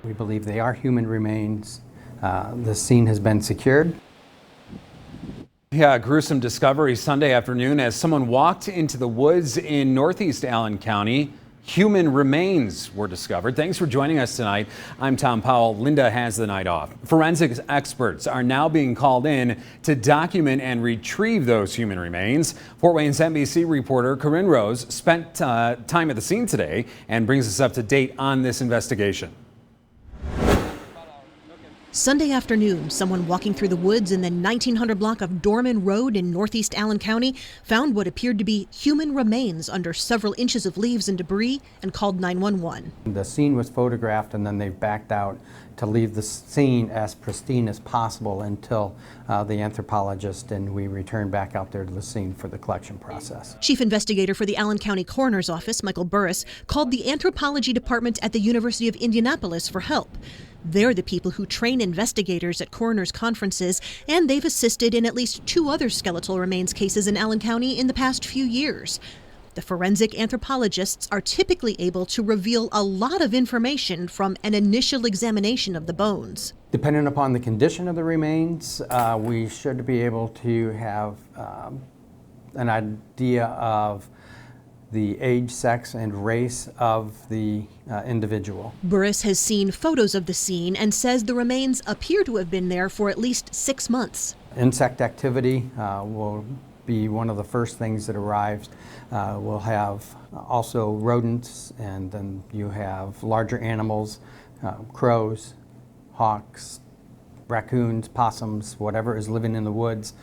We believe they are human remains. The scene has been secured. Yeah, a gruesome discovery Sunday afternoon as someone walked into the woods in northeast Allen County. Human remains were discovered. Thanks for joining us tonight. I'm Tom Powell. Linda has the night off. Forensics experts are now being called in to document and retrieve those human remains. Fort Wayne's NBC reporter Corinne Rose spent time at the scene today and brings us up to date on this investigation. Sunday afternoon, someone walking through the woods in the 1900 block of Dorman Road in northeast Allen County found what appeared to be human remains under several inches of leaves and debris and called 911. The scene was photographed and then they backed out to leave the scene as pristine as possible until the anthropologist and we returned back out there to the scene for the collection process. Chief investigator for the Allen County Coroner's Office, Michael Burris, called the anthropology department at the University of Indianapolis for help. They're the people who train investigators at coroner's conferences, and they've assisted in at least 2 other skeletal remains cases in Allen County in the past few years. The forensic anthropologists are typically able to reveal a lot of information from an initial examination of the bones. Depending upon the condition of the remains, we should be able to have an idea of the age, sex, and race of the individual. Burris has seen photos of the scene and says the remains appear to have been there for at least 6 months. Insect activity will be one of the first things that arrives. We'll have also rodents, and then you have larger animals, crows, hawks, raccoons, possums, whatever is living in the woods.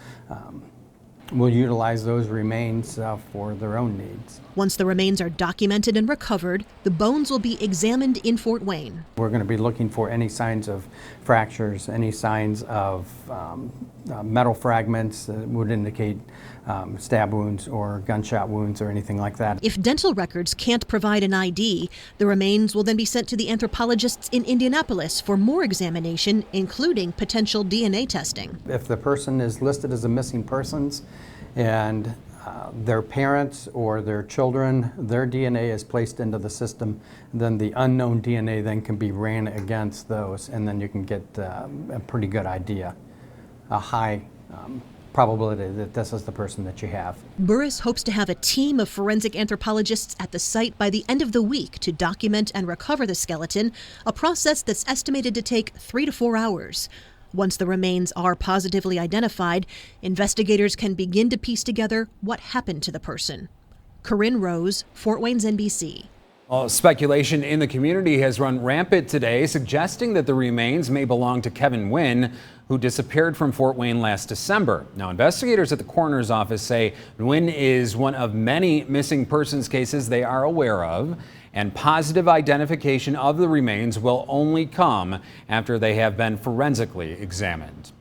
We'll utilize those remains for their own needs. Once the remains are documented and recovered, the bones will be examined in Fort Wayne. We're going to be looking for any signs of fractures, any signs of metal fragments that would indicate stab wounds or gunshot wounds or anything like that. If dental records can't provide an ID, the remains will then be sent to the anthropologists in Indianapolis for more examination, including potential DNA testing. If the person is listed as a missing persons and their parents or their children, their DNA is placed into the system, then the unknown DNA then can be ran against those, and then you can get a pretty good idea, a high probability that this is the person that you have. Burris hopes to have a team of forensic anthropologists at the site by the end of the week to document and recover the skeleton, a process that's estimated to take 3 to 4 hours. Once the remains are positively identified, investigators can begin to piece together what happened to the person. Corinne Rose, Fort Wayne's NBC. Well, speculation in the community has run rampant today, suggesting that the remains may belong to Kevin Wynn, who disappeared from Fort Wayne last December. Now, investigators at the coroner's office say Wynn is one of many missing persons cases they are aware of, and positive identification of the remains will only come after they have been forensically examined.